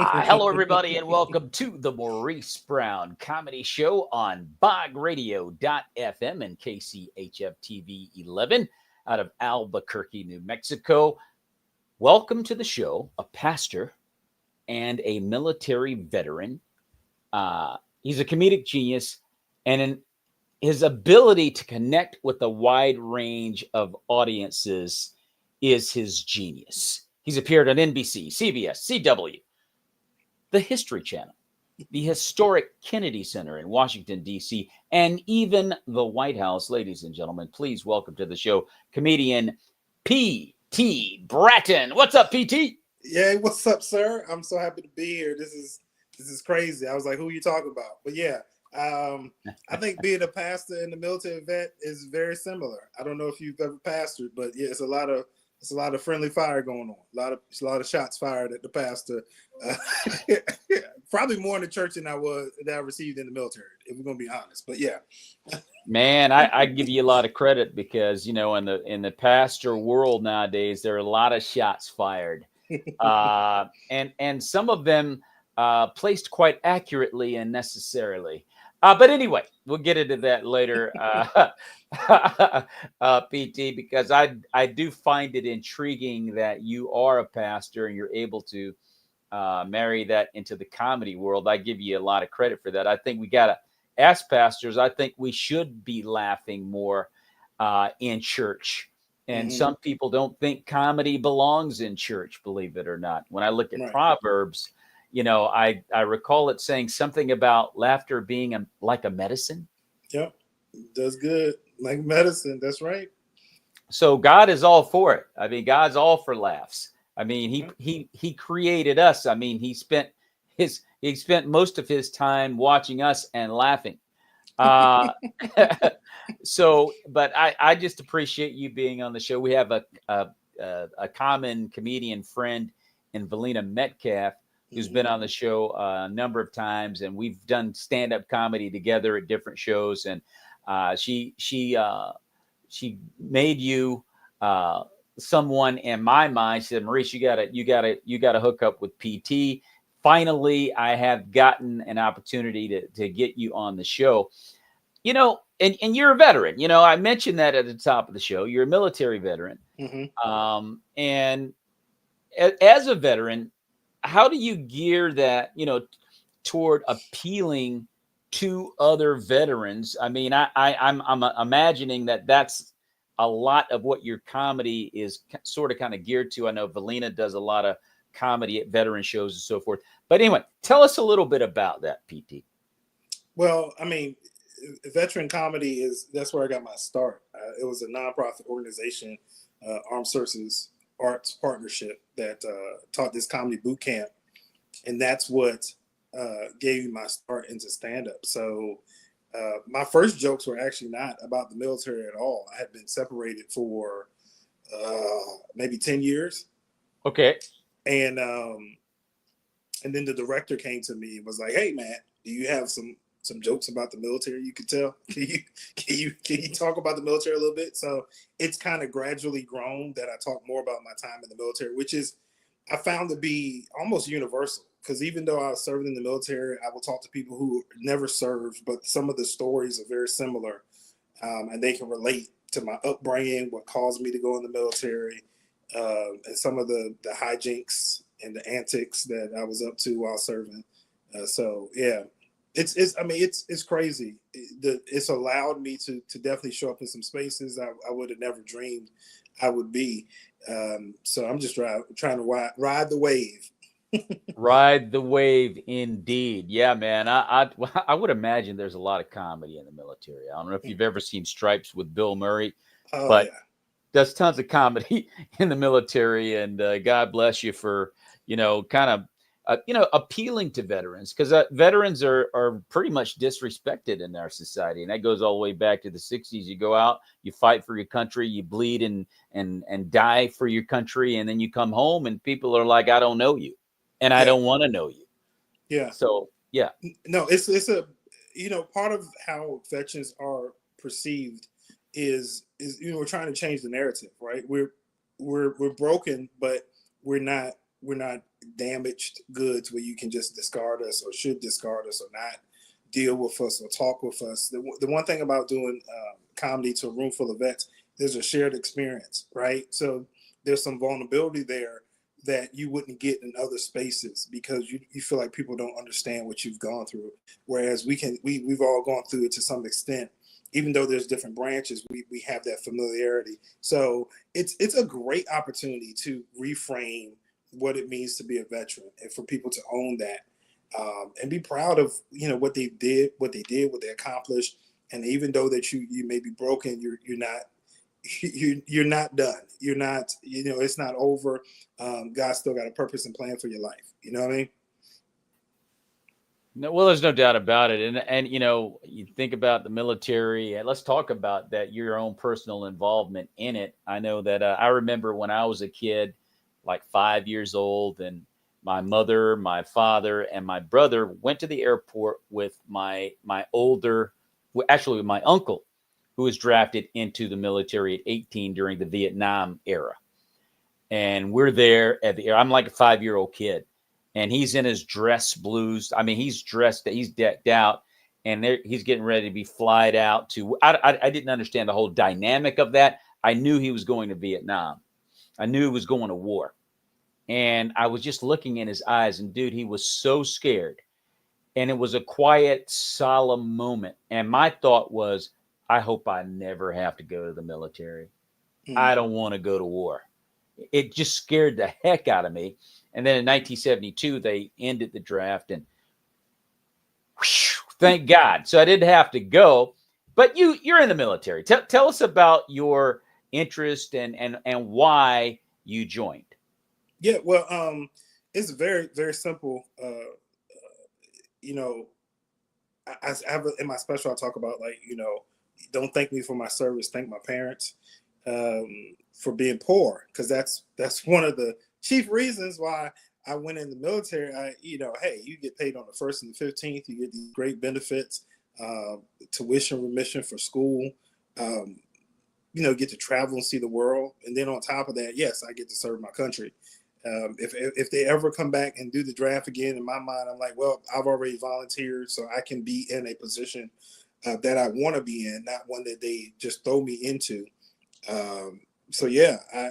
Hello, everybody, and welcome to the Maurice Brown Comedy Show on bogradio.fm and KCHF TV 11 out of Albuquerque, New Mexico. Welcome to the show, a pastor and a military veteran. He's a comedic genius, and his ability to connect with a wide range of audiences is his genius. He's appeared on NBC, CBS, CW, the History Channel, the historic Kennedy Center in Washington, D.C., and even the White House. Ladies and gentlemen, please welcome to the show comedian P.T. Bratton. What's up, P.T.? Yeah, what's up, sir? I'm so happy to be here. This is crazy. I was like, who are you talking about? But yeah, I think being a pastor and a military vet is very similar. I don't know if you've ever pastored, but yeah, it's a lot of friendly fire going on. A lot of shots fired at the pastor. Probably more in the church than I received in the military, if we're gonna be honest. But yeah. Man, I give you a lot of credit because in the pastor world nowadays there are a lot of shots fired, and some of them placed quite accurately and necessarily. But anyway, we'll get into that later, PT, because I do find it intriguing that you are a pastor and you're able to marry that into the comedy world. I give you a lot of credit for that. I think we gotta, as pastors, I think we should be laughing more in church. And some people don't think comedy belongs in church, believe it or not. When I look at Proverbs, I recall it saying something about laughter being like a medicine. Yep, does good like medicine. That's right. So God is all for it. I mean, God's all for laughs. I mean, he created us. I mean, he spent most of his time watching us and laughing. But I just appreciate you being on the show. We have a common comedian friend in Valina Metcalf, who's been on the show a number of times, and we've done stand-up comedy together at different shows. And she made you someone in my mind. She said, Maurice, you gotta hook up with PT. Finally, I have gotten an opportunity to get you on the show. And you're a veteran. I mentioned that at the top of the show. You're a military veteran. And as a veteran, how do you gear that, toward appealing to other veterans? I mean, I'm imagining that that's a lot of what your comedy is sort of kind of geared to. I know Valina does a lot of comedy at veteran shows and so forth. But anyway, tell us a little bit about that, PT. Well, I mean, veteran comedy that's where I got my start. It was a nonprofit organization, Armed Services Arts Partnership, that taught this comedy boot camp, and that's what gave me my start into stand-up. So my first jokes were actually not about the military at all. I had been separated for maybe 10 years. Okay. And then the director came to me and was like, "Hey man, do you have some jokes about the military you could tell? Can you talk about the military a little bit?" So it's kind of gradually grown that I talk more about my time in the military, which is I found to be almost universal. Because even though I was serving in the military, I will talk to people who never served, but some of the stories are very similar, and they can relate to my upbringing, what caused me to go in the military, and some of the hijinks and the antics that I was up to while serving. So yeah, it's crazy. It's allowed me to definitely show up in some spaces I would have never dreamed I would be. So I'm just trying to ride the wave. Ride the wave, indeed. Yeah, man. I would imagine there's a lot of comedy in the military. I don't know if you've ever seen Stripes with Bill Murray, but there's tons of comedy in the military. And God bless you for kind of appealing to veterans, because veterans are pretty much disrespected in our society, and that goes all the way back to the 60s. You go out, you fight for your country, you bleed and die for your country, and then you come home and people are like, I don't know you. And I don't want to know you. Yeah. So, yeah. No, it's a, part of how veterans are perceived is we're trying to change the narrative, right? We're broken, but we're not damaged goods where you can just discard us or should discard us or not deal with us or talk with us. The one thing about doing comedy to a room full of vets, there's a shared experience, right? So there's some vulnerability there that you wouldn't get in other spaces because you feel like people don't understand what you've gone through. Whereas we've all gone through it to some extent. Even though there's different branches, we have that familiarity. So it's a great opportunity to reframe what it means to be a veteran and for people to own that and be proud of what they did, what they accomplished. And even though that you may be broken, you're not you're not done. You're not, it's not over. God's still got a purpose and plan for your life. You know what I mean? No, well, there's no doubt about it. And you think about the military, and let's talk about that, your own personal involvement in it. I know that I remember when I was a kid, like 5 years old, and my mother, my father, and my brother went to the airport with my uncle, who was drafted into the military at 18 during the Vietnam era. And we're there at the air. I'm like a 5-year-old kid. And he's in his dress blues. I mean, he's decked out, and he's getting ready to be flied out to. I didn't understand the whole dynamic of that. I knew he was going to Vietnam. I knew he was going to war. And I was just looking in his eyes, and dude, he was so scared. And it was a quiet, solemn moment. And my thought was, I hope I never have to go to the military. I don't want to go to war. It just scared the heck out of me. And then in 1972, they ended the draft, and whew, thank God. So I didn't have to go. But you're in the military. Tell us about your interest and why you joined. Yeah, well, it's very, very simple. I have in my special, I talk about don't thank me for my service, thank my parents for being poor, because that's one of the chief reasons why I went in the military. Hey, you get paid on the 1st and the 15th. You get these great benefits, tuition remission for school. Get to travel and see the world, and then on top of that, yes, I get to serve my country. If they ever come back and do the draft again, in my mind, I'm like, well, I've already volunteered, so I can be in a position that I want to be in, not one that they just throw me into. So yeah, I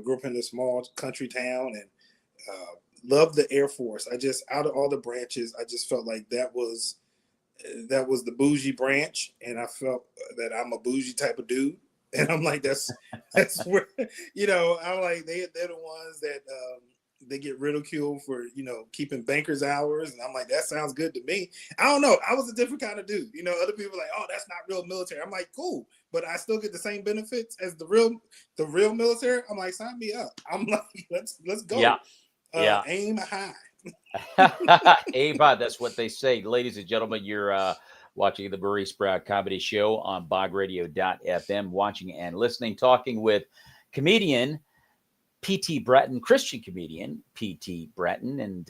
grew up in a small country town and loved the Air Force. Out of all the branches, I just felt like that was the bougie branch, and I felt that I'm a bougie type of dude. And I'm like, that's where, I'm like, they're the ones that they get ridiculed for, keeping banker's hours. And I'm like, that sounds good to me. I don't know. I was a different kind of dude. Other people are like, oh, that's not real military. I'm like, cool, but I still get the same benefits as the real military. I'm like, sign me up. I'm like, let's go. Yeah. Aim high. Aim high. That's what they say. Ladies and gentlemen, you're watching the Maurice Brown Comedy Show on bogradio.fm, watching and listening, talking with comedian P.T. Bratton, Christian comedian P.T. Bratton. And,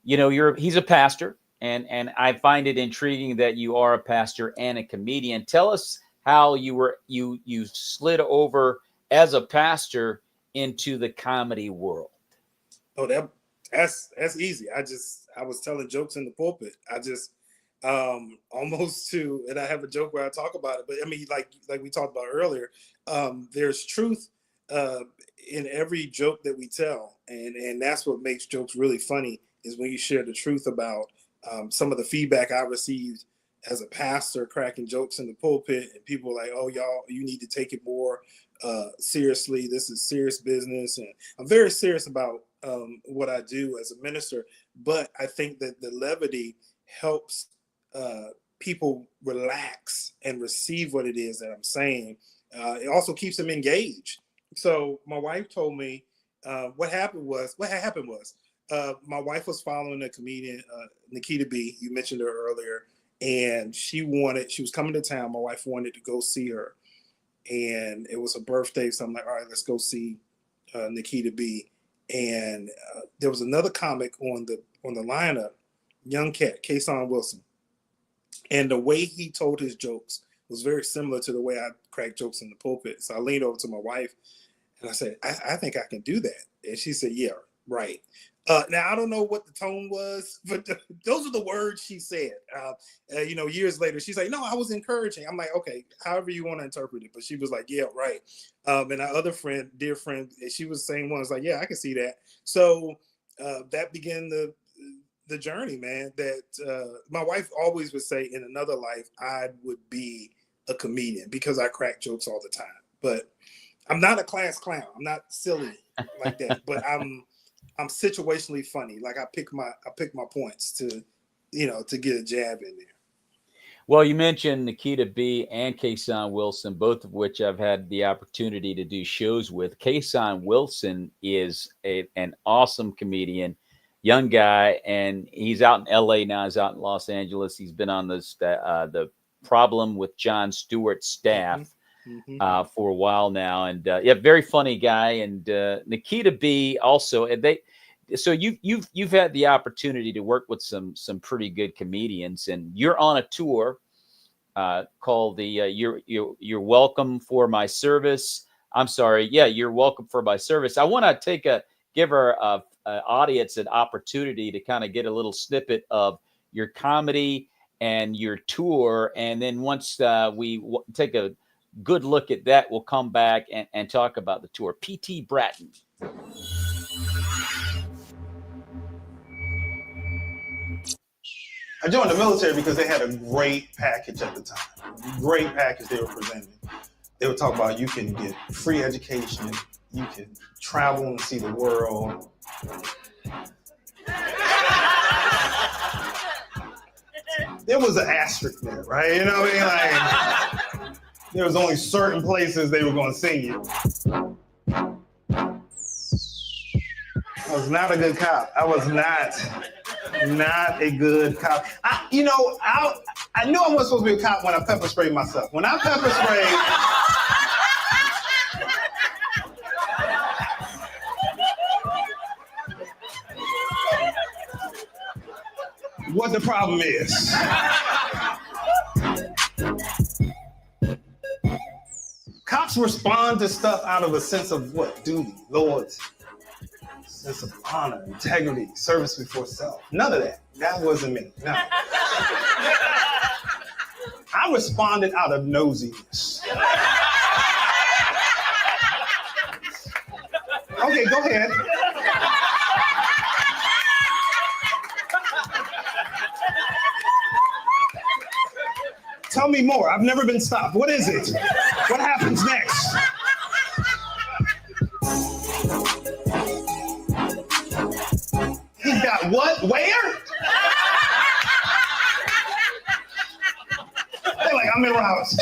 he's a pastor, and I find it intriguing that you are a pastor and a comedian. Tell us how you slid over as a pastor into the comedy world. Oh, that's easy. I was telling jokes in the pulpit. Almost to, and I have a joke where I talk about it, but I mean, like we talked about earlier, there's truth in every joke that we tell, and that's what makes jokes really funny, is when you share the truth about some of the feedback I received as a pastor cracking jokes in the pulpit, and people are like, oh, y'all, you need to take it more seriously. This is serious business. And I'm very serious about what I do as a minister, but I think that the levity helps people relax and receive what it is that I'm saying. It also keeps them engaged. So my wife told me what happened was my wife was following a comedian, Nikita B. You mentioned her earlier, and she was coming to town. My wife wanted to go see her, and it was her birthday. So I'm like, all right, let's go see Nikita B. And there was another comic on the lineup, young cat, Kason Wilson. And the way he told his jokes was very similar to the way I crack jokes in the pulpit. So I leaned over to my wife and I said, I think I can do that. And she said, yeah, Right. Now I don't know what the tone was, but those are the words she said. Years later, she's like, "No, I was encouraging." I'm like, "Okay, however you want to interpret it." But she was like, "Yeah, right." And our other friend, dear friend, she was the same one. Was like, "Yeah, I can see that." So that began the journey, man. That my wife always would say, in another life, I would be a comedian because I crack jokes all the time. But I'm not a class clown. I'm not silly like that. But I'm situationally funny. Like I pick my points to get a jab in there. Well, you mentioned Nikita B and Kason Wilson, both of which I've had the opportunity to do shows with. Kason Wilson is an awesome comedian, young guy, and he's out in LA now. He's out in Los Angeles. He's been on the Problem with Jon Stewart's staff for a while now, and very funny guy. And Nikita B also, and so you've had the opportunity to work with some pretty good comedians, and you're on a tour called the You're Welcome for My Service. I'm sorry, You're Welcome for My Service. I want to give our audience an opportunity to kind of get a little snippet of your comedy and your tour, and then once we take a good look at that, we'll come back and talk about the tour. P.T. Bratton. I joined the military because they had a great package at the time. Great package they were presenting. They would talk about you can get free education, you can travel and see the world. There was an asterisk there, right? You know what I mean? Like, there was only certain places they were going to send you. I was not a good cop. I was not a good cop. I knew I wasn't supposed to be a cop when I pepper sprayed myself. When I pepper sprayed, what the problem is. Cops respond to stuff out of a sense of what? Duty, loyalty, sense of honor, integrity, service before self. None of that. That wasn't me. No. I responded out of nosiness. Okay, go ahead. Tell me more. I've never been stopped. What is it? What happens next? He's got what? Where? They're like, I'm in Rouse.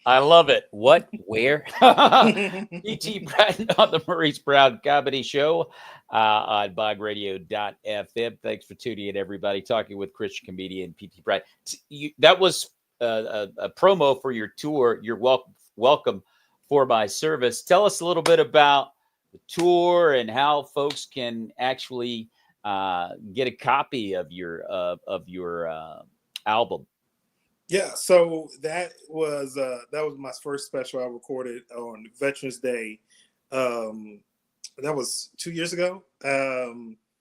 I love it. What? Where? P.T. Bratton on the Maurice Brown Comedy Show on bogradio.fm. Thanks for tuning in, everybody. Talking with Christian comedian P.T. Bratton. That was a promo for your tour. You're welcome for my service. Tell us a little bit about the tour and how folks can actually get a copy of your album. Yeah, so that was my first special I recorded on Veterans Day. That was 2 years ago.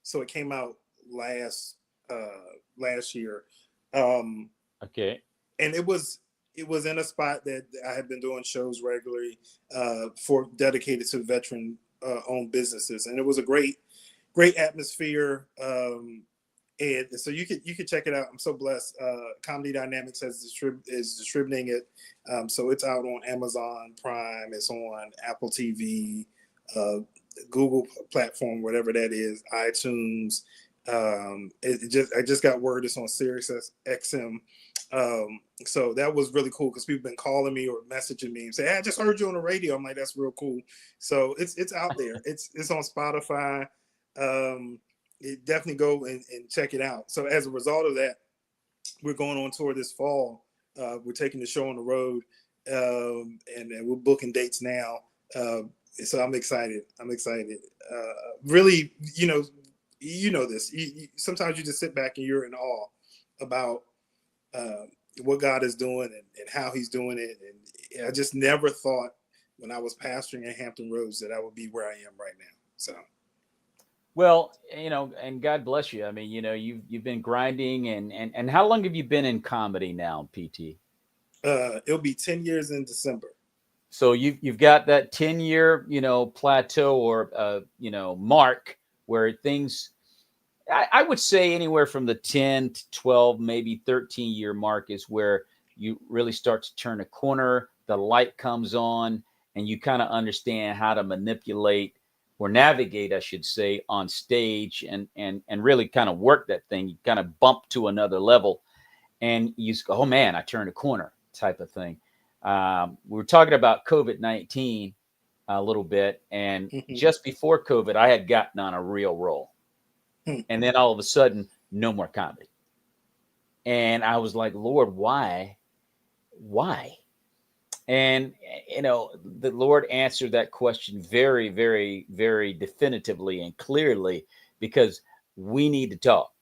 So it came out last year. Okay. And it was in a spot that I had been doing shows regularly for dedicated to veteran owned businesses, and it was a great atmosphere. And so you could check it out. I'm so blessed. Comedy Dynamics is distributing it, so it's out on Amazon Prime. It's on Apple TV, Google platform, whatever that is, iTunes. I just got word it's on Sirius XM. So that was really cool because people have been calling me or messaging me and say, "Hey, I just heard you on the radio." I'm like, "That's real cool." So it's out there. It's on Spotify. Definitely go and check it out. So as a result of that, we're going on tour this fall. We're taking the show on the road, and we're booking dates now. So I'm excited. Really, you know this. Sometimes you just sit back and you're in awe about what God is doing and how He's doing it. And I just never thought when I was pastoring in Hampton Roads that I would be where I am right now. So, Well, and God bless you. I mean, you've been grinding, and how long have you been in comedy now, PT? it'll be 10 years in December. So you've got that 10-year, plateau or mark where things, I would say anywhere from the 10 to 12, maybe 13-year mark is where you really start to turn a corner. The light comes on, and you kind of understand how to manipulate or navigate, I should say, on stage and really kind of work that thing. You kind of bump to another level, and you just go, oh man, I turned a corner type of thing. We were talking about COVID-19 a little bit, and just before COVID, I had gotten on a real roll. And then all of a sudden, no more comedy. And I was like, Lord, why? And, the Lord answered that question very, very, very definitively and clearly, because we need to talk.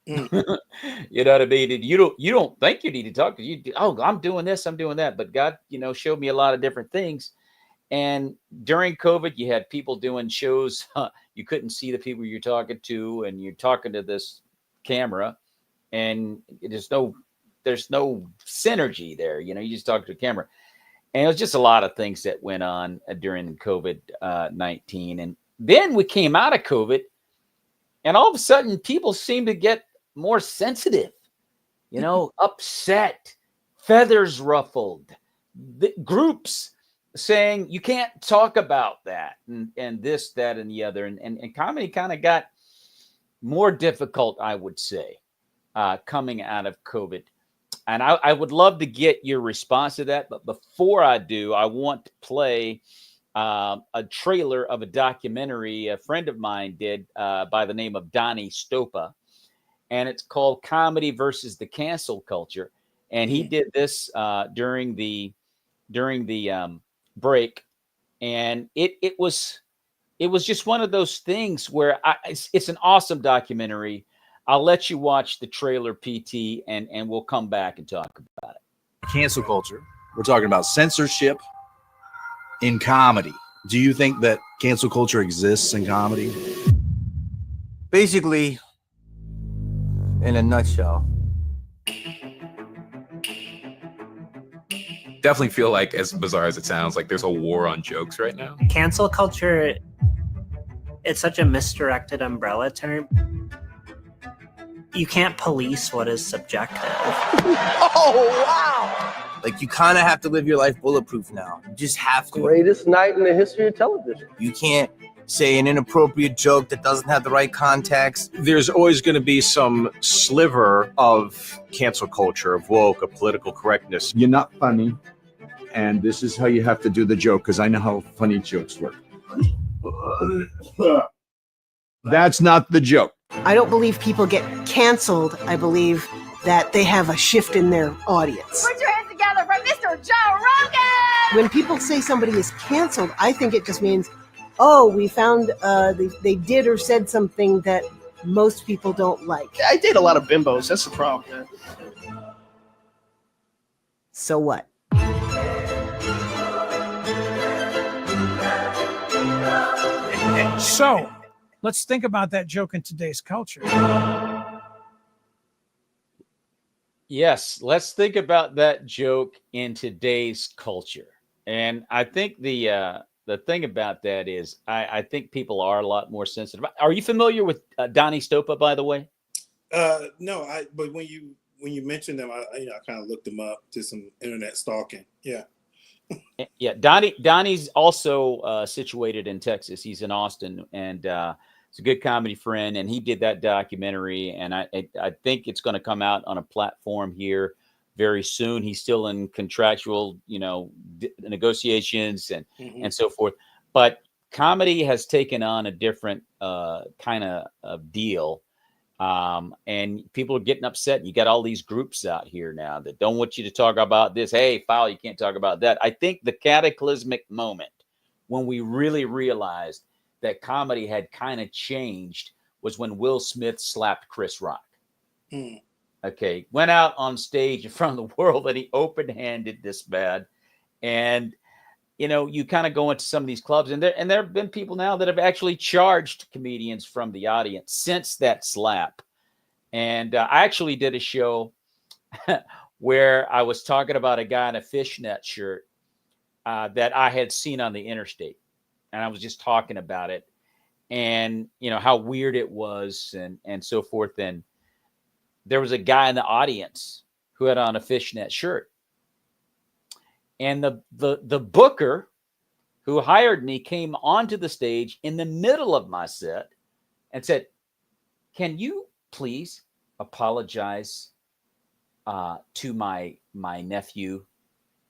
You know what I mean? You don't think you need to talk because I'm doing this, I'm doing that. But God, showed me a lot of different things. And during COVID, you had people doing shows. You couldn't see the people you're talking to, and you're talking to this camera, and there's no synergy there. You just talk to the camera. And it was just a lot of things that went on during COVID-19. And then we came out of COVID, and all of a sudden people seem to get more sensitive, upset, feathers ruffled, the groups saying you can't talk about that and this, that, and the other. And comedy kind of got more difficult, I would say, coming out of COVID. And I would love to get your response to that. But before I do, I want to play a trailer of a documentary a friend of mine did by the name of Donnie Stopa. And it's called Comedy versus the Cancel Culture. And he did this during the break. And it was just one of those things where it's an awesome documentary. I'll let you watch the trailer, PT, and we'll come back and talk about it. Cancel culture. We're talking about censorship in comedy. Do you think that cancel culture exists in comedy? Basically, in a nutshell. Definitely feel like, as bizarre as it sounds, like there's a war on jokes right now. Cancel culture, it's such a misdirected umbrella term. You can't police what is subjective. Oh, wow! Like, you kind of have to live your life bulletproof now. You just have to. Greatest night in the history of television. You can't say an inappropriate joke that doesn't have the right context. There's always going to be some sliver of cancel culture, of woke, of political correctness. You're not funny, and this is how you have to do the joke, because I know how funny jokes work. That's not the joke. I don't believe people get canceled. I believe that they have a shift in their audience. Put your hands together for Mr. Joe Rogan! When people say somebody is canceled, I think it just means, oh, we found they did or said something that most people don't like. I date a lot of bimbos. That's the problem, man. So what? So, let's think about that joke in today's culture. Yes, let's think about that joke in today's culture. And I think the thing about that is I think people are a lot more sensitive. Are you familiar with Donnie Stopa, by the way? No, but when you mentioned them, I kind of looked them up, did some internet stalking. Yeah. Yeah, Donnie's also situated in Texas. He's in Austin, and he's a good comedy friend. And he did that documentary, and I think it's going to come out on a platform here very soon. He's still in contractual, negotiations and so forth. But comedy has taken on a different kind of deal. And people are getting upset. You got all these groups out here now that don't want you to talk about this. Hey, foul, you can't talk about that. I think the cataclysmic moment when we really realized that comedy had kind of changed was when Will Smith slapped Chris Rock. Okay, went out on stage in front of the world and he open-handed this bad. And you kind of go into some of these clubs, and there have been people now that have actually charged comedians from the audience since that slap. And I actually did a show where I was talking about a guy in a fishnet shirt that I had seen on the interstate, and I was just talking about it, and how weird it was, and so forth. And there was a guy in the audience who had on a fishnet shirt, and the booker who hired me came onto the stage in the middle of my set and said, "Can you please apologize to my nephew?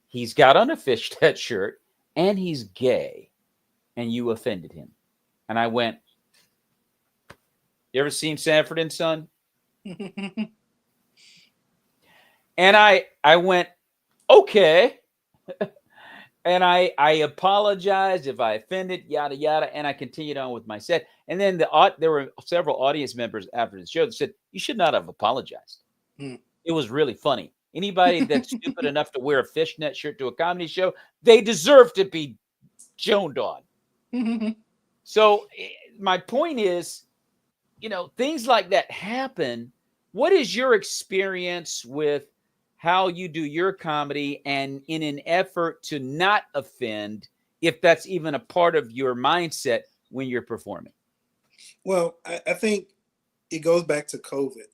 He's got on a fishnet shirt and he's gay, and you offended him." And I went, "You ever seen Sanford and Son?" And I went, "Okay." And I apologized if I offended, yada, yada. And I continued on with my set. And then there were several audience members after the show that said, "You should not have apologized. It was really funny. Anybody that's stupid enough to wear a fishnet shirt to a comedy show, they deserve to be joned on." So my point is, things like that happen. What is your experience with how you do your comedy, and in an effort to not offend, if that's even a part of your mindset when you're performing? Well, I think it goes back to COVID.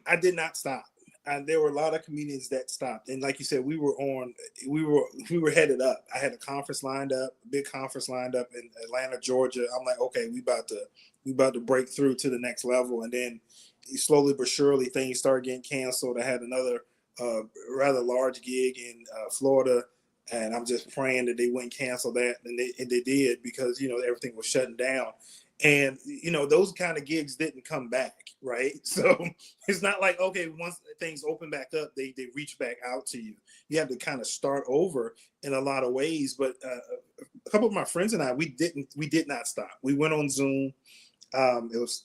I did not stop. And there were a lot of comedians that stopped. And like you said, we were headed up. I had a conference lined up, a big conference lined up in Atlanta, Georgia. I'm like, okay, we about to break through to the next level. And then slowly but surely things started getting canceled. I had another rather large gig in Florida, and I'm just praying that they wouldn't cancel that. And they did, because, everything was shutting down. And, those kind of gigs didn't come back, right? So it's not like, okay, once things open back up, they reach back out to you. You have to kind of start over in a lot of ways. But a couple of my friends and I, we did not stop. We went on Zoom. It was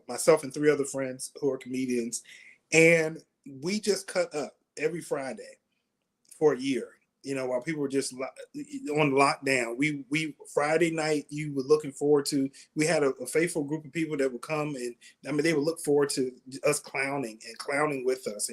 myself and 3 other friends who are comedians, and we just cut up every Friday for a year. While people were just on lockdown, we Friday night, you were looking forward to. We had a faithful group of people that would come, and they would look forward to us clowning with us,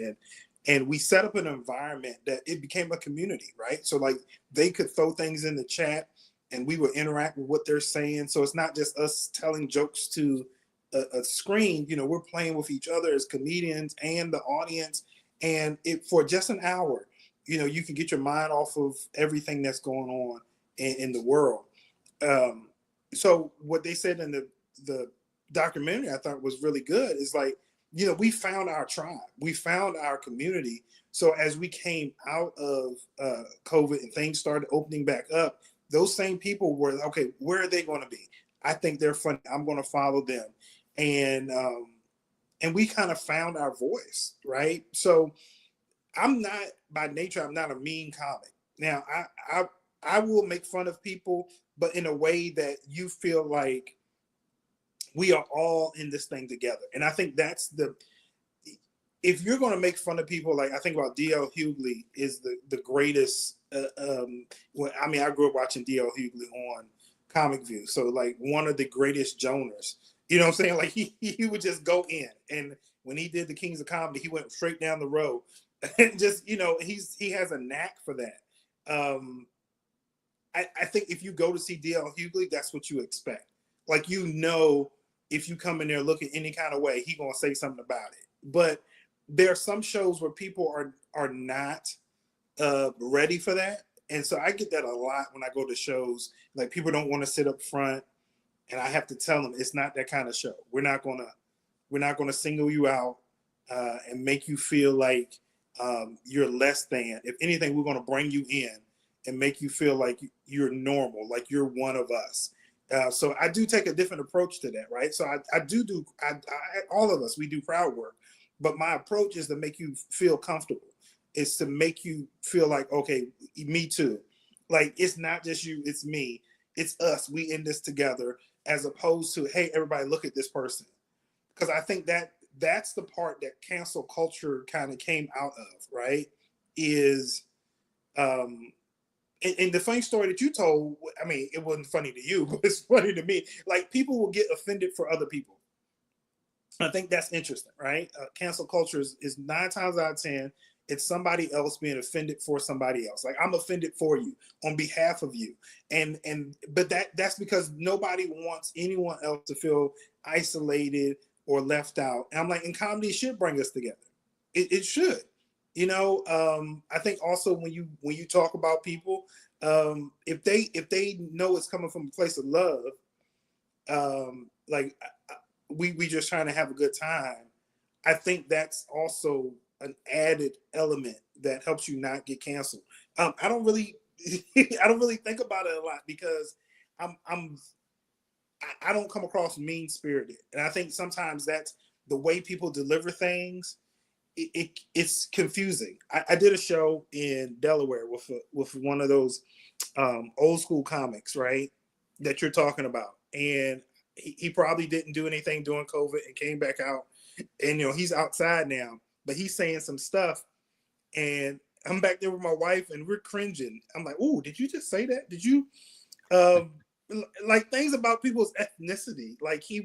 and we set up an environment that it became a community, right? So like they could throw things in the chat, and we would interact with what they're saying. So it's not just us telling jokes to a screen. We're playing with each other as comedians and the audience, and for just an hour, you can get your mind off of everything that's going on in the world. So what they said in the documentary, I thought was really good, is like, we found our tribe, we found our community. So as we came out of COVID and things started opening back up, those same people were, okay, where are they going to be? I think they're funny. I'm going to follow them. And we kind of found our voice, right? So I'm not, by nature, I'm not a mean comic. Now, I will make fun of people, but in a way that you feel like we are all in this thing together. And I think that's if you're going to make fun of people, like I think about D.L. Hughley is the greatest. I grew up watching D.L. Hughley on Comic View. So like one of the greatest Joners, you know what I'm saying? Like he would just go in, and when he did the Kings of Comedy, he went straight down the road. And just, he has a knack for that. I think if you go to see D.L. Hughley, that's what you expect. Like, if you come in there looking any kind of way, he's going to say something about it. But there are some shows where people are not ready for that. And so I get that a lot when I go to shows. Like, people don't want to sit up front, and I have to tell them it's not that kind of show. We're not going to single you out and make you feel like you're less than. If anything, we're going to bring you in and make you feel like you're normal, like you're one of us. So I do take a different approach to that, right? So I do all of us, we do crowd work, but my approach is to make you feel comfortable. It's to make you feel like, okay, me too. Like, it's not just you, it's me, it's us. We in this together, as opposed to, hey, everybody look at this person. Because I think that's the part that cancel culture kind of came out of, right? Is And the funny story that you told, I mean, it wasn't funny to you, but it's funny to me. Like, people will get offended for other people. I think that's interesting, right? Cancel culture is 9 times out of 10, it's somebody else being offended for somebody else. Like, I'm offended for you on behalf of you. But that's because nobody wants anyone else to feel isolated or left out. And I'm like, and comedy should bring us together. It should. I think also when you talk about people, if they know it's coming from a place of love, like we just trying to have a good time, I think that's also an added element that helps you not get canceled. I don't really I don't really think about it a lot because I don't come across mean spirited, and I think sometimes that's the way people deliver things. It's confusing. I did a show in Delaware with one of those old school comics, right, that you're talking about, and he probably didn't do anything during COVID and came back out, and he's outside now, but he's saying some stuff, and I'm back there with my wife, and we're cringing. I'm like, "Ooh, did you just say that? Did you?" Like things about people's ethnicity. Like he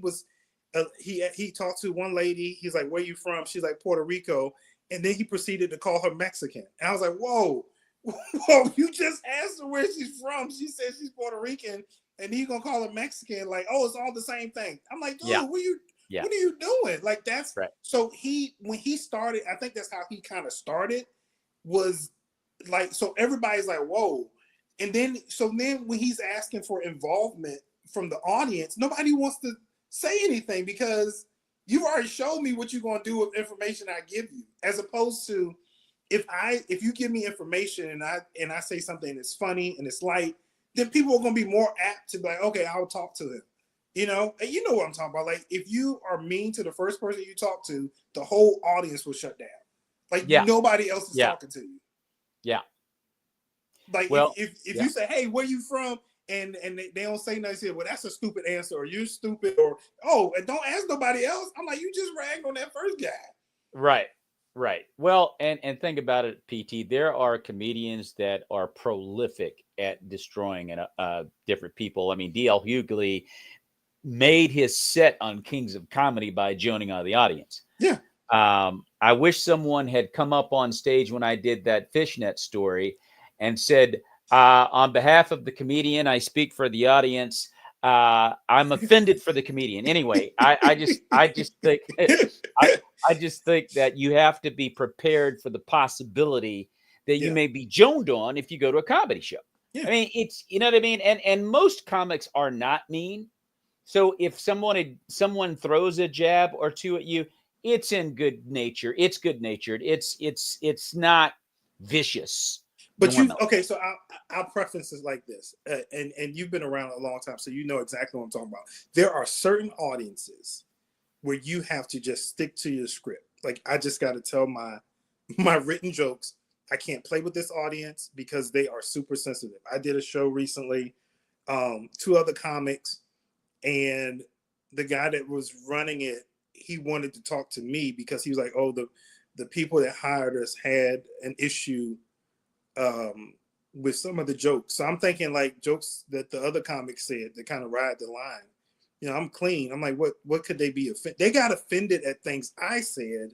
talked to one lady. He's like, "Where you from?" She's like, "Puerto Rico." And then he proceeded to call her Mexican. And I was like, "Whoa, whoa! You just asked her where she's from. She said she's Puerto Rican, and he's gonna call her Mexican. Like, oh, it's all the same thing." I'm like, "Dude, what are you doing?" Like that's right. So when he started, I think that's how he kind of started. Was like, so everybody's like, "Whoa." And then when he's asking for involvement from the audience, nobody wants to say anything because you've already showed me what you're going to do with information I give you. As opposed to if you give me information and I say something that's funny and it's light, then people are going to be more apt to be like, okay, I'll talk to them. And you know what I'm talking about. Like if you are mean to the first person you talk to, the whole audience will shut down. Like nobody else is talking to you. Yeah. Like if you say, "Hey, where you from?" and they don't say nothing, say, "Well, that's a stupid answer," or "You're stupid," or and don't ask nobody else. I'm like, you just ragged on that first guy. Right. Well, and think about it, PT. There are comedians that are prolific at destroying different people. I mean, D.L. Hughley made his set on Kings of Comedy by joining out of the audience. Yeah. I wish someone had come up on stage when I did that fishnet story and said, on behalf of the comedian, I speak for the audience. I'm offended for the comedian. Anyway, I just think that you have to be prepared for the possibility that you may be joned on if you go to a comedy show. Yeah. I mean, it's, you know what I mean? And most comics are not mean. So if someone throws a jab or two at you, it's in good nature. It's good natured. It's not vicious. But so I'll preface this like this, and you've been around a long time, so you know exactly what I'm talking about. There are certain audiences where you have to just stick to your script. Like I just got to tell my written jokes. I can't play with this audience because they are super sensitive. I did a show recently, 2 other comics, and the guy that was running it, he wanted to talk to me because he was like, "Oh, the people that hired us had an issue with some of the jokes." So I'm thinking like jokes that the other comics said that kind of ride the line. I'm clean. I'm like, what could they be offended? They got offended at things I said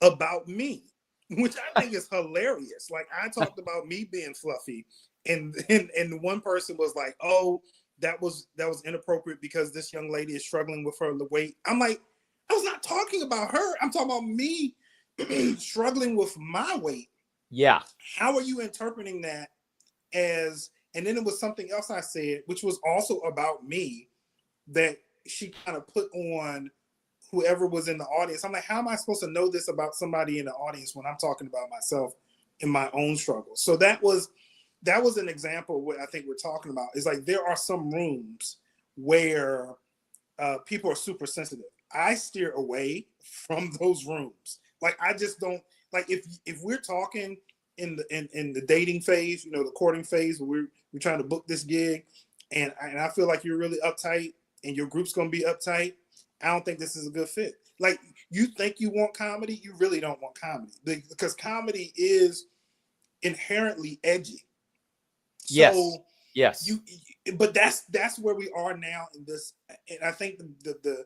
about me, which I think is hilarious. Like I talked about me being fluffy, and one person was like, "Oh, that was inappropriate because this young lady is struggling with her weight." I'm like, I was not talking about her. I'm talking about me struggling with my weight. Yeah. How are you interpreting that as? And then it was something else I said, which was also about me, that she kind of put on whoever was in the audience. I'm like, how am I supposed to know this about somebody in the audience when I'm talking about myself and my own struggles? So that was an example of what I think we're talking about. Is like there are some rooms where people are super sensitive. I steer away from those rooms. Like I just don't. Like if we're talking in the dating phase, the courting phase, where we're trying to book this gig, and I feel like you're really uptight and your group's gonna be uptight, I don't think this is a good fit. Like you think you want comedy, you really don't want comedy because comedy is inherently edgy. So yes. But that's where we are now in this. And I think the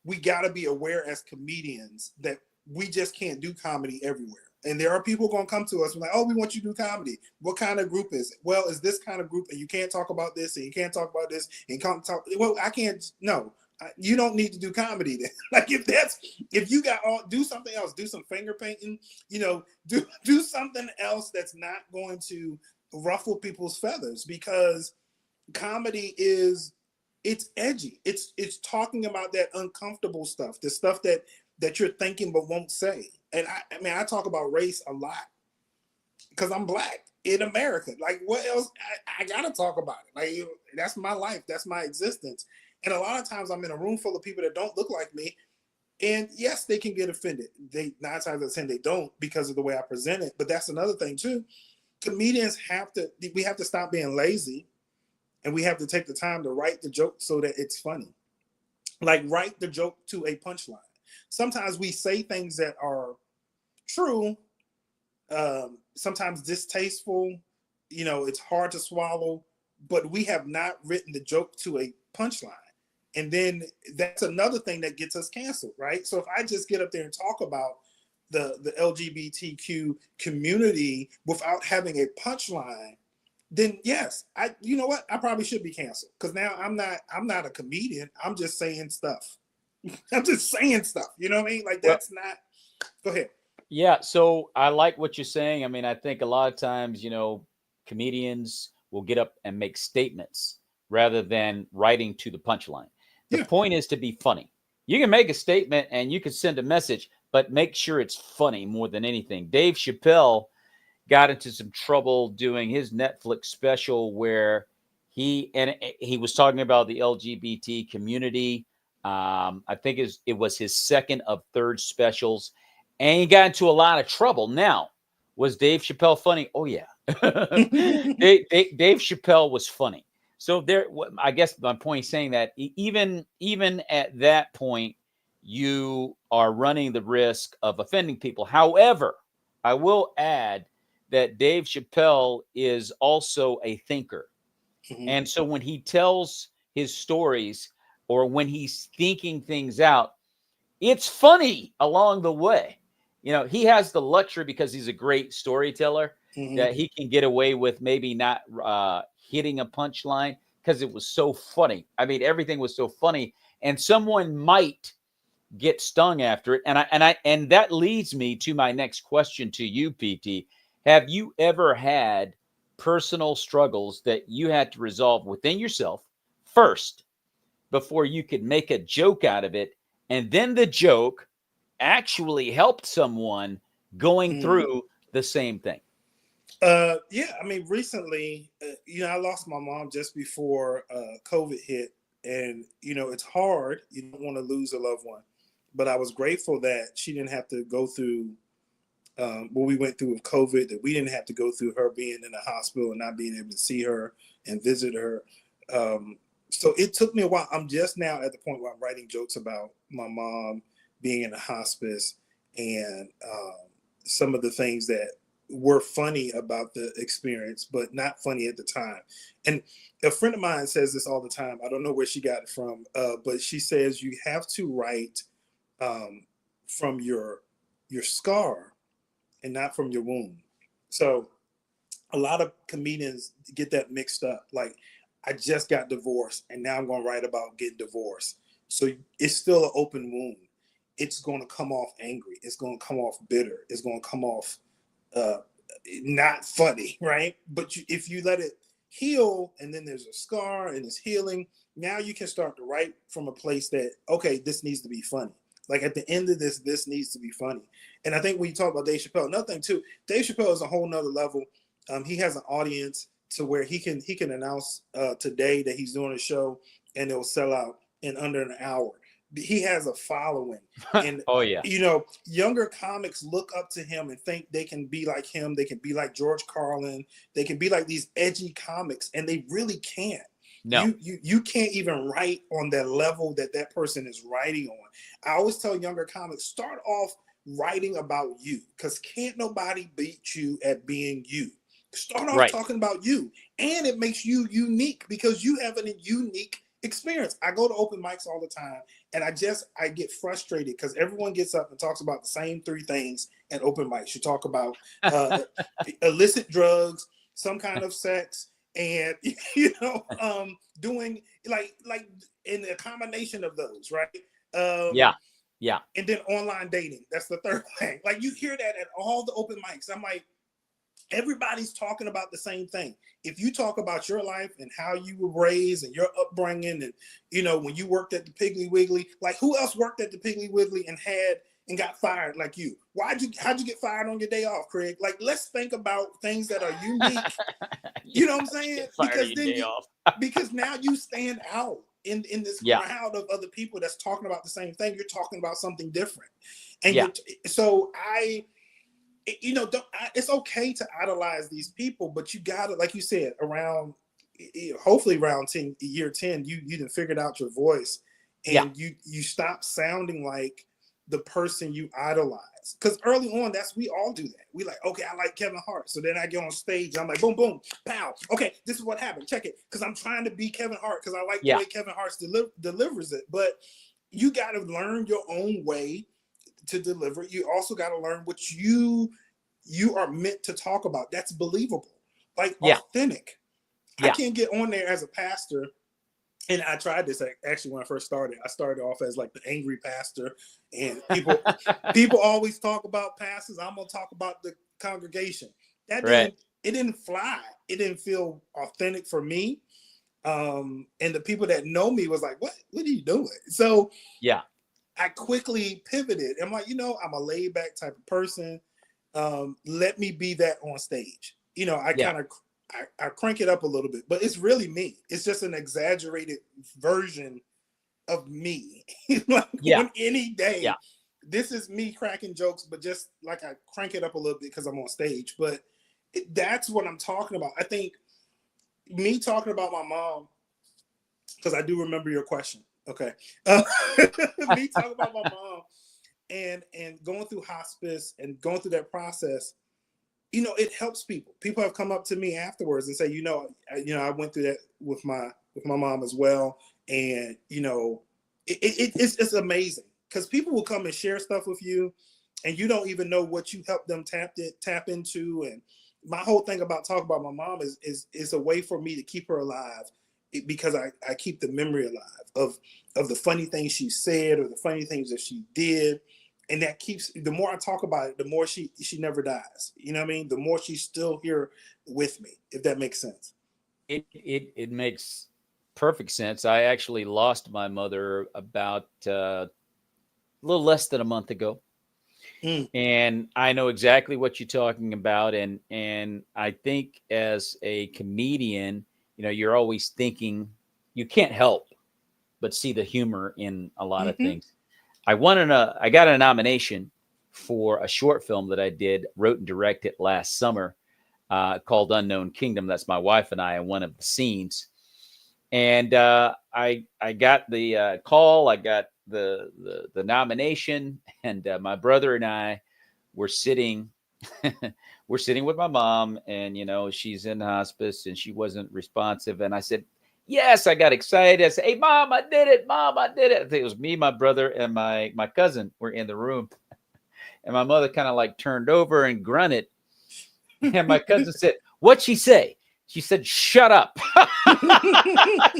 we got to be aware as comedians that we just can't do comedy everywhere. And there are people going to come to us and like, oh, we want you to do comedy. What kind of group is it? Well, it's this kind of group, and you can't talk about this, and you can't talk about this, and come talk. Well, I can't. No, you don't need to do comedy then. Like if you got all, do something else, do some finger painting, do something else that's not going to ruffle people's feathers, because comedy it's edgy. It's talking about that uncomfortable stuff, the stuff that you're thinking but won't say. And I mean, I talk about race a lot because I'm Black in America. Like, what else? I gotta talk about it. Like, that's my life. That's my existence. And a lot of times I'm in a room full of people that don't look like me. And yes, they can get offended. 9 times out of 10 they don't, because of the way I present it. But that's another thing too. Comedians we have to stop being lazy, and we have to take the time to write the joke so that it's funny. Like, write the joke to a punchline. Sometimes we say things that are true, sometimes distasteful, it's hard to swallow, but we have not written the joke to a punchline. And then that's another thing that gets us canceled, right? So if I just get up there and talk about the LGBTQ community without having a punchline, then yes, you know what? I probably should be canceled, because now I'm not a comedian. I'm just saying stuff. I'm just saying stuff. You know what I mean? Like, that's not. Go ahead. Yeah. So I like what you're saying. I mean, I think a lot of times, comedians will get up and make statements rather than writing to the punchline. The point is to be funny. You can make a statement and you can send a message, but make sure it's funny more than anything. Dave Chappelle got into some trouble doing his Netflix special where he was talking about the LGBT community. I think it was his second of third specials, and he got into a lot of trouble. Now, was Dave Chappelle funny? Oh yeah, Dave Chappelle was funny. So I guess my point is saying that even at that point, you are running the risk of offending people. However, I will add that Dave Chappelle is also a thinker. Mm-hmm. And so when he tells his stories, or when he's thinking things out, it's funny along the way. He has the luxury, because he's a great storyteller, mm-hmm. that he can get away with maybe not hitting a punchline because it was so funny. I mean, everything was so funny, and someone might get stung after it. And that leads me to my next question to you, PT. Have you ever had personal struggles that you had to resolve within yourself first before you could make a joke out of it, and then the joke actually helped someone going through the same thing? Yeah, I mean, recently, I lost my mom just before COVID hit, and it's hard. You don't want to lose a loved one, but I was grateful that she didn't have to go through what we went through with COVID, that we didn't have to go through her being in the hospital and not being able to see her and visit her. So it took me a while. I'm just now at the point where I'm writing jokes about my mom being in the hospice, and some of the things that were funny about the experience, but not funny at the time. And a friend of mine says this all the time. I don't know where she got it from, but she says you have to write from your scar and not from your wound. So a lot of comedians get that mixed up. Like, I just got divorced and now I'm going to write about getting divorced. So it's still an open wound. It's going to come off angry. It's going to come off bitter. It's going to come off not funny, right? But if you let it heal, and then there's a scar and it's healing, now you can start to write from a place that, okay, this needs to be funny. Like, at the end of this needs to be funny. And I think when you talk about Dave Chappelle, another thing too, Dave Chappelle is a whole nother level. He has an audience to where he can announce today that he's doing a show and it'll sell out in under an hour. He has a following. And oh yeah, younger comics look up to him and think they can be like him. They can be like George Carlin. They can be like these edgy comics, and they really can't. No, you can't even write on that level that person is writing on. I always tell younger comics, start off writing about you, because can't nobody beat you at being you. Start off Right. talking about you, and it makes you unique because you have a unique experience. I go to open mics all the time, and I get frustrated because everyone gets up and talks about the same three things at open mics. You talk about illicit drugs, some kind of sex, and doing like in a combination of those, right? Yeah. And then online dating. That's the third thing. Like you hear that at all the open mics. I'm like, everybody's talking about the same thing. If you talk about your life and how you were raised and your upbringing, and when you worked at the Piggly Wiggly, like who else worked at the Piggly Wiggly and got fired like you? How'd you get fired on your day off, Craig? Like, let's think about things that are unique. You know what I'm saying? Because then because now you stand out in this crowd of other people that's talking about the same thing. You're talking about something different. And it's okay to idolize these people, but you gotta, like you said, hopefully around year 10, you done figured out your voice, and you stop sounding like the person you idolize. Because early on, we all do that. We like, okay, I like Kevin Hart, so then I get on stage, I'm like, boom, boom, pow. Okay, this is what happened. Check it, because I'm trying to be Kevin Hart because I like the way Kevin Hart delivers it. But you got to learn your own way to deliver. You also got to learn what you are meant to talk about. That's believable, like authentic. I can't get on there as a pastor. And I tried this actually when I first started. I started off as like the angry pastor, and people always talk about pastors. I'm gonna talk about the congregation. It didn't fly. It didn't feel authentic for me. And the people that know me was like, what are you doing? So I quickly pivoted. I'm like, I'm a laid back type of person. Let me be that on stage. I crank it up a little bit, but it's really me. It's just an exaggerated version of me. On any day, this is me cracking jokes, but just like I crank it up a little bit because I'm on stage. But that's what I'm talking about. I think me talking about my mom, because I do remember your question. Okay. Me talking about my mom and going through hospice and going through that process, it helps people. People have come up to me afterwards and say, I went through that with my mom as well. And, it's amazing because people will come and share stuff with you and you don't even know what you helped them tap into. And my whole thing about talking about my mom is a way for me to keep her alive, because I keep the memory alive of the funny things she said or the funny things that she did. And that keeps, the more I talk about it, the more she never dies. You know what I mean? The more she's still here with me, if that makes sense. It makes perfect sense. I actually lost my mother about a little less than a month ago. And I know exactly what you're talking about. And I think as a comedian, you're always thinking, you can't help but see the humor in a lot of things. I got a nomination for a short film that I wrote and directed last summer called Unknown Kingdom. That's my wife and I in one of the scenes. And I got the call, I got the nomination, and my brother and I were sitting with my mom, and she's in hospice and she wasn't responsive. And I said, yes, I got excited. I said, hey, Mom, I did it. Mom, I did it. I think it was me, my brother, and my cousin were in the room. And my mother kind of like turned over and grunted. And my cousin said, what'd she say? She said, shut up. I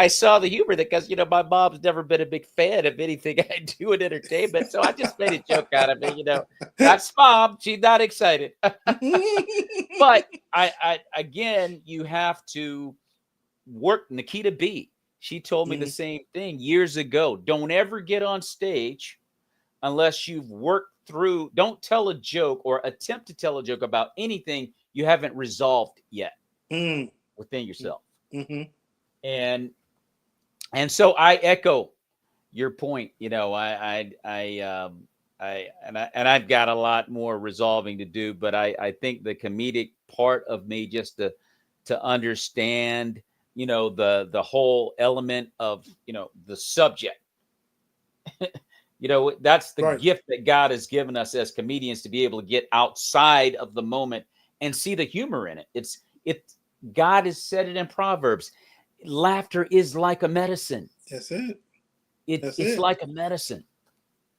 saw the humor because, my mom's never been a big fan of anything I do in entertainment. So I just made a joke out of it, That's Mom. She's not excited. But again, you have to work. Nikita B, she told me the same thing years ago. Don't ever get on stage unless you've worked through, don't tell a joke or attempt to tell a joke about anything you haven't resolved yet within yourself. And so I echo your point. I've got a lot more resolving to do, but I think the comedic part of me, just to understand, the whole element of, the subject. You know, that's the Right. gift that God has given us as comedians, to be able to get outside of the moment and see the humor in it. God has said it in Proverbs. Laughter is like a medicine. That's it. It's like a medicine.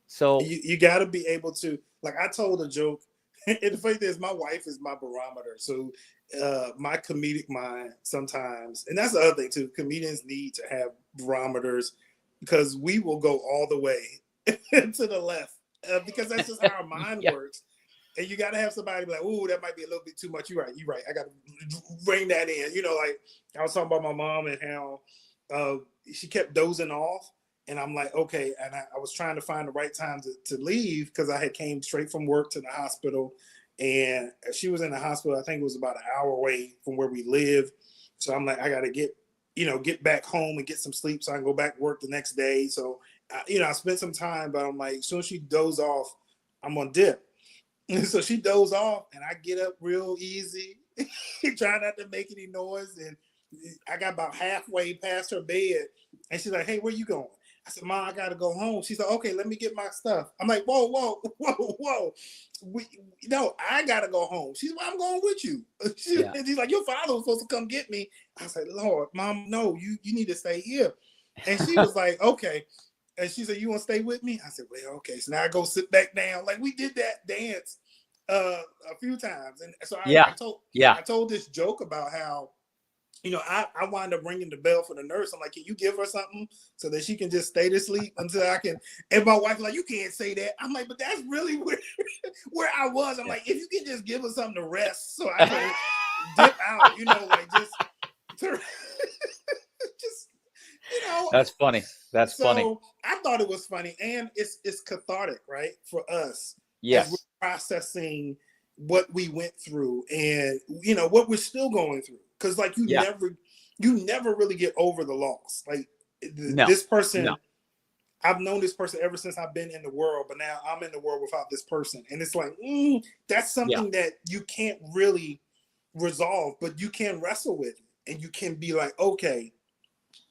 So you got to be able to, like, I told a joke, and the funny thing is, my wife is my barometer. So my comedic mind sometimes, and that's the other thing too, comedians need to have barometers, because we will go all the way to the left, because that's just how our mind works. And you got to have somebody be like, "Ooh, that might be a little bit too much." You're right. I got to bring that in. You know, like I was talking about my mom and how she kept dozing off. And I'm like, okay. And I was trying to find the right time to leave, because I had came straight from work to the hospital. And she was in the hospital, I think it was about an hour away from where we live. So I'm like, I got to get back home and get some sleep so I can go back to work the next day. So, I spent some time, but I'm like, as soon as she dozed off, I'm going to dip. And so she dozed off, and I get up real easy, try not to make any noise. And I got about halfway past her bed, and she's like, "Hey, where you going?" I said, "Mom, I got to go home." She's like, "Okay, let me get my stuff." I'm like, whoa. No, I got to go home. She's like, "I'm going with you." And she's like, "Your father was supposed to come get me." I said, "Lord, Mom, no, you need to stay here." And she was like, "Okay." And she said, "You want to stay with me?" I said, "Well, okay." So now I go sit back down. Like, we did that dance a few times. And so I told this joke about how, I wind up ringing the bell for the nurse. I'm like, "Can you give her something so that she can just stay to sleep until I can?" And my wife's like, "You can't say that." I'm like, "But that's really where I was." I'm like, "If you can just give her something to rest so I can dip out, like just That's funny. That's funny. So I thought it was funny, and it's cathartic, right, for us. Yes. As we're processing what we went through, and what we're still going through, because like you never really get over the loss. Like this person, I've known this person ever since I've been in the world, but now I'm in the world without this person, and it's like that's something that you can't really resolve, but you can wrestle with it, and you can be like, okay,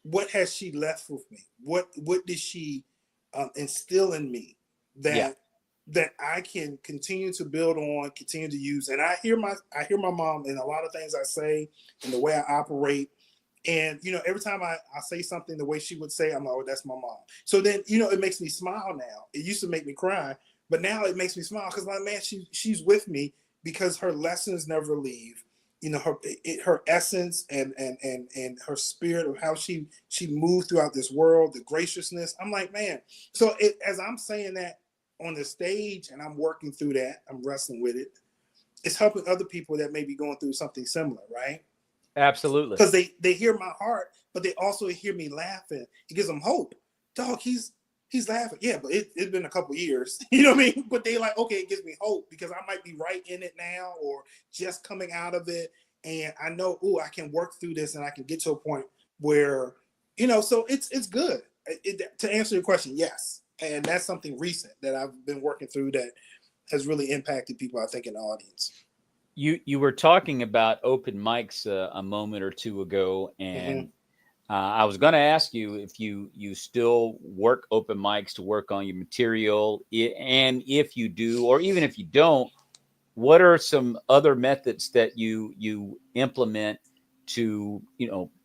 what has she left with me? What did she instill in me that I can continue to build on, continue to use? And I hear my mom in a lot of things I say and the way I operate. And every time I say something the way she would say, I'm like, "Oh, that's my mom." So then it makes me smile now. It used to make me cry, but now it makes me smile, because like, man, she's with me, because her lessons never leave. Her essence and her spirit of how she moved throughout this world, the graciousness. I'm like, man. So as I'm saying that on the stage and I'm working through that, I'm wrestling with it, it's helping other people that may be going through something similar, right? Absolutely. Because they hear my heart, but they also hear me laughing. It gives them hope. Dog, he's laughing. Yeah, but it's been a couple years. You know what I mean? But they like, okay, it gives me hope, because I might be right in it now or just coming out of it. And I know, I can work through this, and I can get to a point where, so it's good. To answer your question, yes. And that's something recent that I've been working through that has really impacted people, I think, in the audience. You were talking about open mics a moment or two ago, and I was going to ask you if you still work open mics to work on your material, and if you do, or even if you don't, what are some other methods that you implement to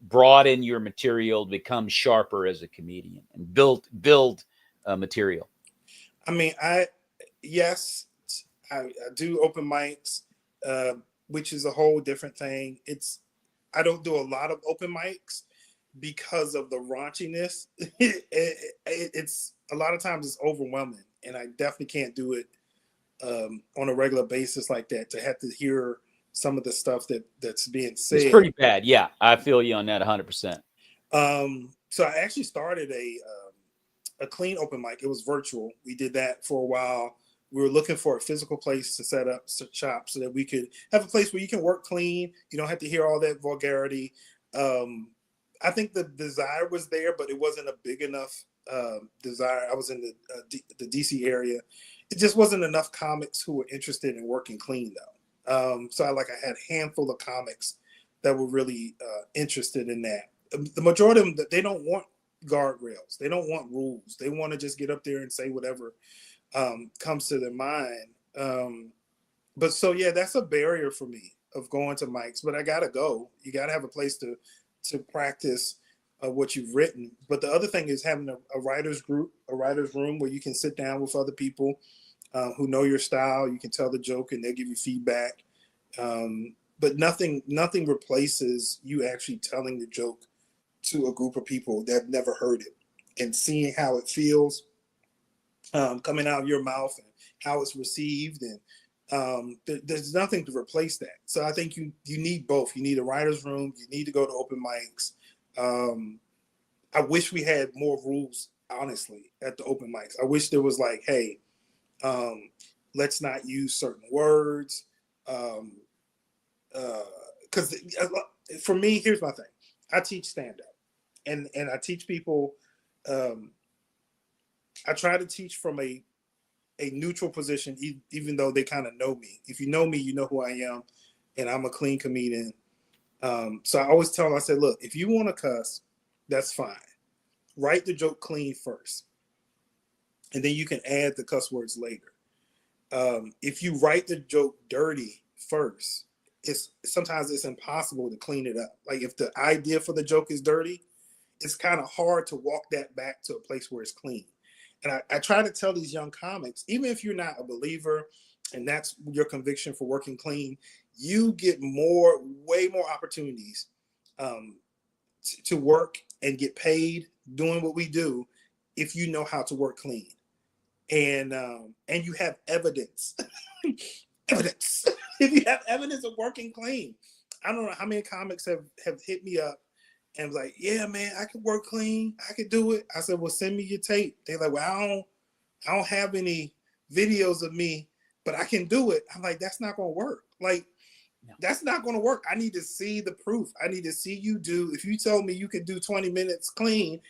broaden your material, become sharper as a comedian, and build material? I mean, I do open mics, which is a whole different thing. I don't do a lot of open mics because of the raunchiness. It's a lot of times it's overwhelming, and I definitely can't do it on a regular basis like that, to have to hear some of the stuff that's being said. It's pretty bad. Yeah, I feel you on that 100%. So I actually started a clean open mic. It was virtual. We did that for a while. We were looking for a physical place to set up shop so that we could have a place where you can work clean. You don't have to hear all that vulgarity. I think the desire was there, but it wasn't a big enough desire. I was in the D.C. area. It just wasn't enough comics who were interested in working clean, though. So I had a handful of comics that were really interested in that. The majority of them, they don't want guardrails. They don't want rules. They want to just get up there and say whatever comes to their mind. But so yeah, that's a barrier for me of going to mics. But I gotta go. You gotta have a place to practice what you've written. But the other thing is having a writer's group, a writer's room where you can sit down with other people who know your style. You can tell the joke and they'll give you feedback. But nothing replaces you actually telling the joke to a group of people that have never heard it and seeing how it feels coming out of your mouth and how it's received. And there's nothing to replace that. So I think you need both. You need a writer's room. You need to go to open mics. I wish we had more rules, honestly, at the open mics. I wish there was like, hey, let's not use certain words. Because for me, here's my thing. I teach stand-up, and I teach people. I try to teach from a neutral position, even though they kind of know me. If you know me, you know who I am, and I'm a clean comedian. So I always tell them, I said, look, if you want to cuss, that's fine. Write the joke clean first, and then you can add the cuss words later. If you write the joke dirty first, sometimes it's impossible to clean it up. Like if the idea for the joke is dirty, it's kind of hard to walk that back to a place where it's clean. And I try to tell these young comics, even if you're not a believer and that's your conviction for working clean, you get way more opportunities to work and get paid doing what we do if you know how to work clean. And you have evidence. Evidence. If you have evidence of working clean. I don't know how many comics have hit me up and was like, yeah, man, I could work clean. I could do it. I said, well, send me your tape. They're like, well, I don't have any videos of me, but I can do it. I'm like, that's not going to work. Like, that's not going to work. I need to see the proof. I need to see you do. If you tell me you can do 20 minutes clean,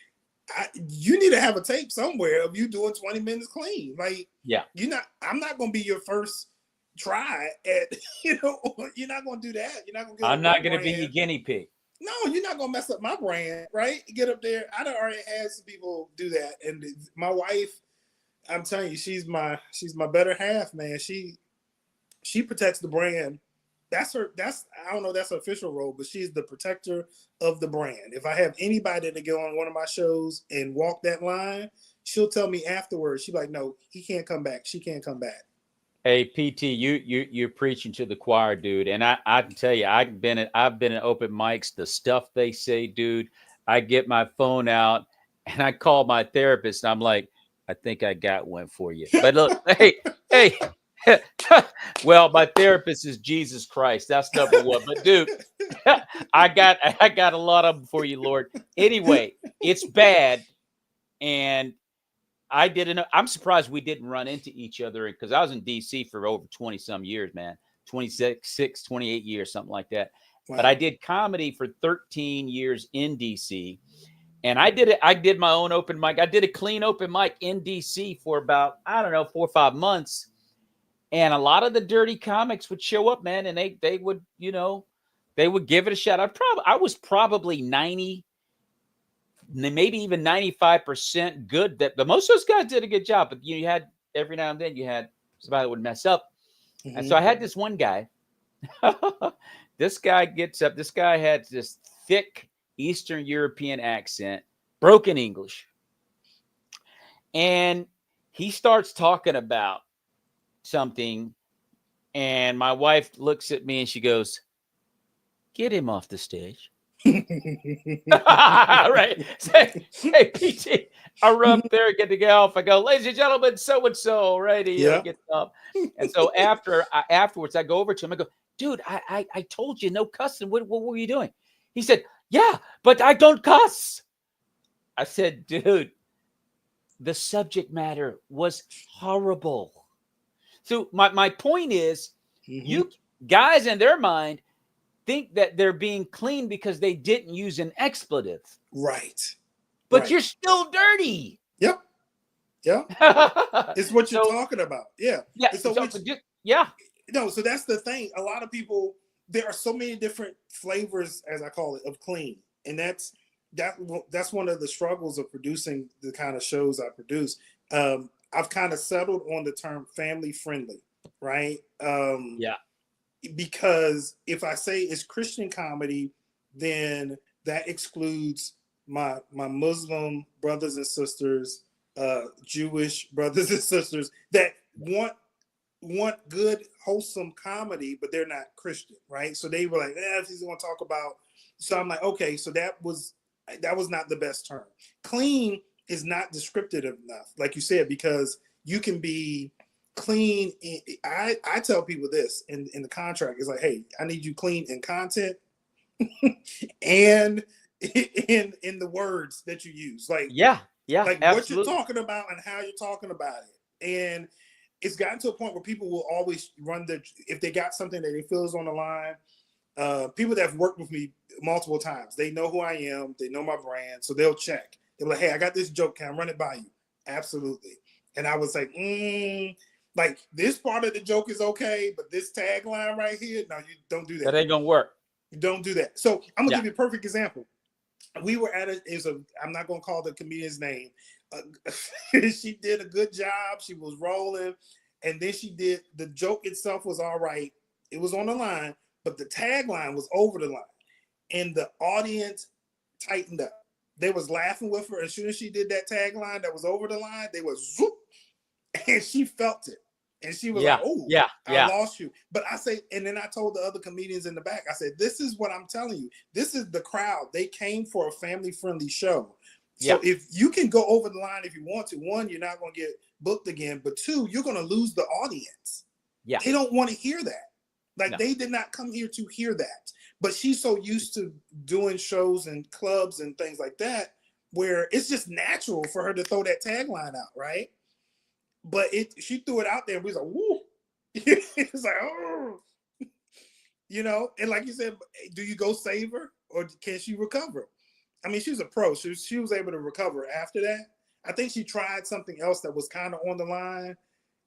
you need to have a tape somewhere of you doing 20 minutes clean. Like, yeah, I'm not going to be your first try at, you're not going to do that. You're not going to. I'm not going to be your guinea pig. No, you're not going to mess up my brand, right? Get up there. I already had some people do that, and my wife, I'm telling you, she's my better half, man. She protects the brand. That's I don't know, that's her official role, but she's the protector of the brand. If I have anybody to go on one of my shows and walk that line, she'll tell me afterwards. She's like, no, he can't come back. She can't come back. Hey, PT, you're preaching to the choir, dude. And I can tell you, I've been at open mics. The stuff they say, dude. I get my phone out and I call my therapist. And I'm like, I think I got one for you. But look, hey. Well, my therapist is Jesus Christ. That's number one. But dude, I got a lot of them for you, Lord. Anyway, it's bad, and I'm surprised we didn't run into each other because I was in D.C. for over 20 some years, man. 26, 28 years, something like that. Wow. But I did comedy for 13 years in D.C. And I did my own open mic. I did a clean open mic in D.C. for about, 4 or 5 months. And a lot of the dirty comics would show up, man, and they would, they would give it a shot. I was probably 90, maybe even 95% good. But most of those guys did a good job. But you had every now and then you had somebody that would mess up. Mm-hmm. And so I had this one guy. This guy gets up. This guy had this thick Eastern European accent, broken English, and he starts talking about something, and my wife looks at me and she goes, "Get him off the stage." Right? Say, hey, PT, I run up there, get the guy off. I go, "Ladies and gentlemen, so and so," right? He gets up, and so afterwards, I go over to him. I go, "Dude, I told you no cussing. What were you doing?" He said, "Yeah, but I don't cuss." I said, "Dude, the subject matter was horrible." So my point is, you guys in their mind think that they're being clean because they didn't use an expletive. Right. But you're still dirty. Yep. Yeah. It's what you're talking about. Yeah. Yeah. So that's the thing. A lot of people, there are so many different flavors, as I call it, of clean. And that's that's one of the struggles of producing the kind of shows I produce. I've kind of settled on the term family friendly, right? Because if I say it's Christian comedy, then that excludes my Muslim brothers and sisters, Jewish brothers and sisters that want good, wholesome comedy, but they're not Christian, right? So they were like, if he's going to talk about. So I'm like, okay, so that was not the best term. Clean is not descriptive enough, like you said, because you can be clean. I tell people this in the contract is like, hey, I need you clean in content and in the words that you use. Like, like absolutely. what you're talking about and how you're talking about it. And it's gotten to a point where people will always if they got something that they feel is on the line. People that have worked with me multiple times, they know who I am, they know my brand, so they'll check. They're like, hey, I got this joke, can I run it by you? Absolutely. And I was like, like this part of the joke is okay, but this tagline right here, no, you don't do that. That ain't gonna work. You don't do that. So I'm gonna give you a perfect example. We were at I'm not gonna call the comedian's name. She did a good job. She was rolling, and then the joke itself was all right. It was on the line, but the tagline was over the line, and the audience tightened up. They was laughing with her. As soon as she did that tagline that was over the line, they was zoop, and she felt it. And she was like, oh, I lost you. But I say, and then I told the other comedians in the back, I said, this is what I'm telling you. This is the crowd. They came for a family-friendly show. So if you can go over the line if you want to, one, you're not going to get booked again. But two, you're going to lose the audience. Yeah. They don't want to hear that. Like they did not come here to hear that. But she's so used to doing shows and clubs and things like that, where it's just natural for her to throw that tagline out, right? But she threw it out there and we was like, woo. It's like, oh, and like you said, do you go save her or can she recover? I mean, she was a pro. She was able to recover after that. I think she tried something else that was kind of on the line.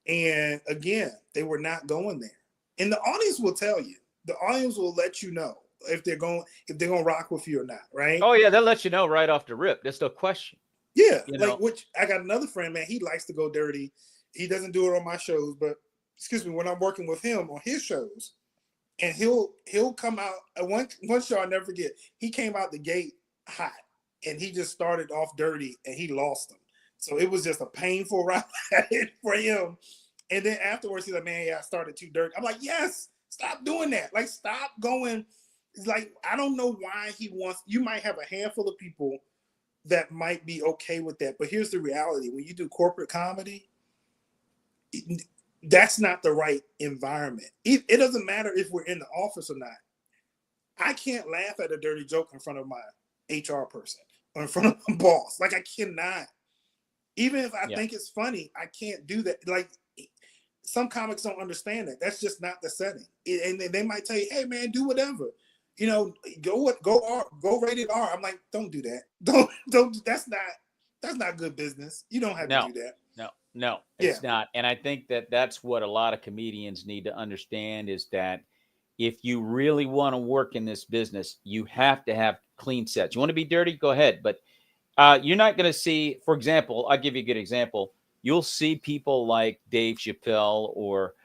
And again, they were not going there. And the audience will tell you. The audience will let you know if they're going to rock with you or not, right? Oh yeah, they'll let you know right off the rip. There's no question. Yeah, which I got another friend, man. He likes to go dirty. He doesn't do it on my shows, but when I'm working with him on his shows, and he'll come out. One show I'll never forget. He came out the gate hot, and he just started off dirty, and he lost them. So it was just a painful ride for him. And then afterwards, he's like, "Man, yeah, I started too dirty." I'm like, "Yes, stop doing that. Like, stop going." It's like, I don't know why he wants. You might have a handful of people that might be okay with that, but here's the reality: when you do corporate comedy, that's not the right environment. It doesn't matter if we're in the office or not. I can't laugh at a dirty joke in front of my HR person or in front of my boss. Like, I cannot. Even if I think it's funny, I can't do that. Like, some comics don't understand that. That's just not the setting. And they might tell you, "Hey, man, do whatever. Go rated R." I'm like, don't do that. Don't. That's not good business. You don't have to do that. No, it's not. And I think that's what a lot of comedians need to understand is that if you really want to work in this business, you have to have clean sets. You want to be dirty? Go ahead. But you're not going to see, for example, I'll give you a good example. You'll see people like Dave Chappelle or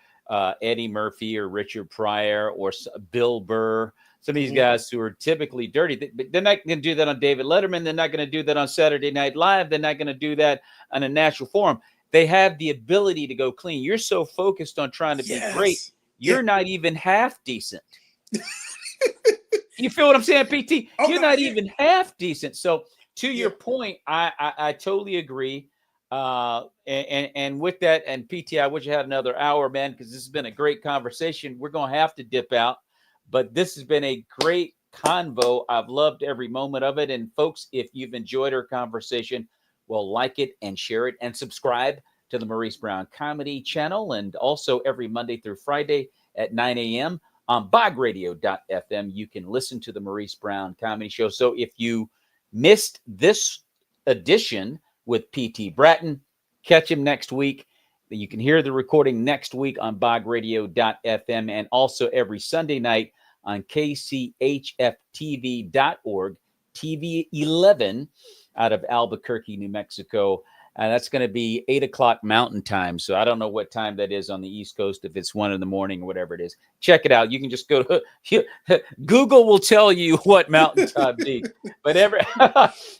Eddie Murphy or Richard Pryor or Bill Burr, some of these guys who are typically dirty. They're not going to do that on David Letterman. They're not going to do that on Saturday Night Live. They're not going to do that on a national forum. They have the ability to go clean. You're so focused on trying to be great, you're not even half decent. You feel what I'm saying, PT? You're not even half decent. So to your point, I totally agree. And with that, and PT, I wish you had another hour, man, because this has been a great conversation. We're going to have to dip out, but this has been a great convo. I've loved every moment of it. And folks, if you've enjoyed our conversation, well, like it and share it and subscribe to the Maurice Brown Comedy Channel. And also every Monday through Friday at 9 a.m. on bogradio.fm, you can listen to the Maurice Brown Comedy Show. So if you missed this edition with PT Bratton, catch him next week. You can hear the recording next week on bogradio.fm and also every Sunday night on kchftv.org, TV 11 out of Albuquerque, New Mexico. And that's going to be 8 o'clock Mountain Time. So I don't know what time that is on the East Coast, if it's 1 in the morning or whatever it is. Check it out. You can just go to Google will tell you what Mountain Time be. But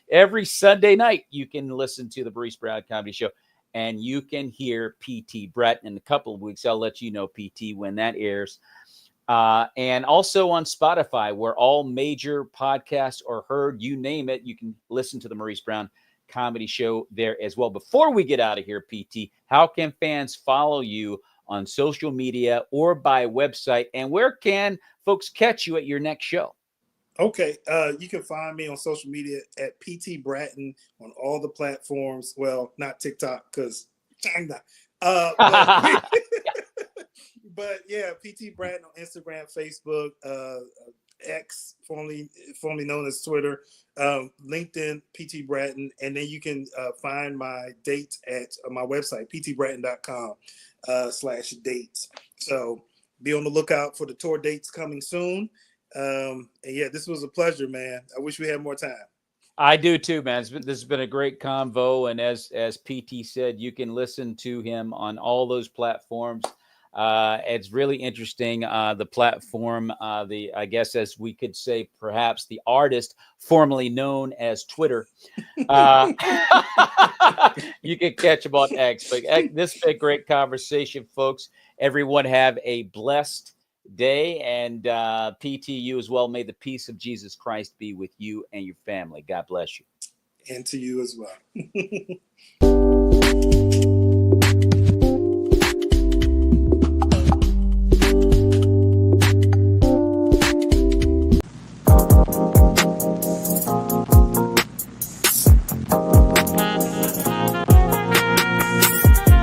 every Sunday night, you can listen to the Maurice Brown Comedy Show, and you can hear PT Bratton in a couple of weeks. I'll let you know, PT, when that airs. And also on Spotify, where all major podcasts are heard. You name it, you can listen to the Maurice Brown Comedy Show there as well. Before we get out of here, PT, how can fans follow you on social media or by website? And where can folks catch you at your next show? Okay, you can find me on social media at PT Bratton on all the platforms. Well, not TikTok, because China. But yeah, PT Bratton on Instagram, Facebook, X, formerly known as Twitter, LinkedIn, PT Bratton, and then you can find my dates at my website, ptbratton.com/dates. So be on the lookout for the tour dates coming soon. And yeah, this was a pleasure, man. I wish we had more time. I do too, man. This has been a great convo, and as PT said, you can listen to him on all those platforms. It's really interesting. The platform, I guess, as we could say, perhaps the artist formerly known as Twitter. You can catch him on X. But this has been a great conversation, folks. Everyone have a blessed day, and PTU as well. May the peace of Jesus Christ be with you and your family. God bless you. And to you as well.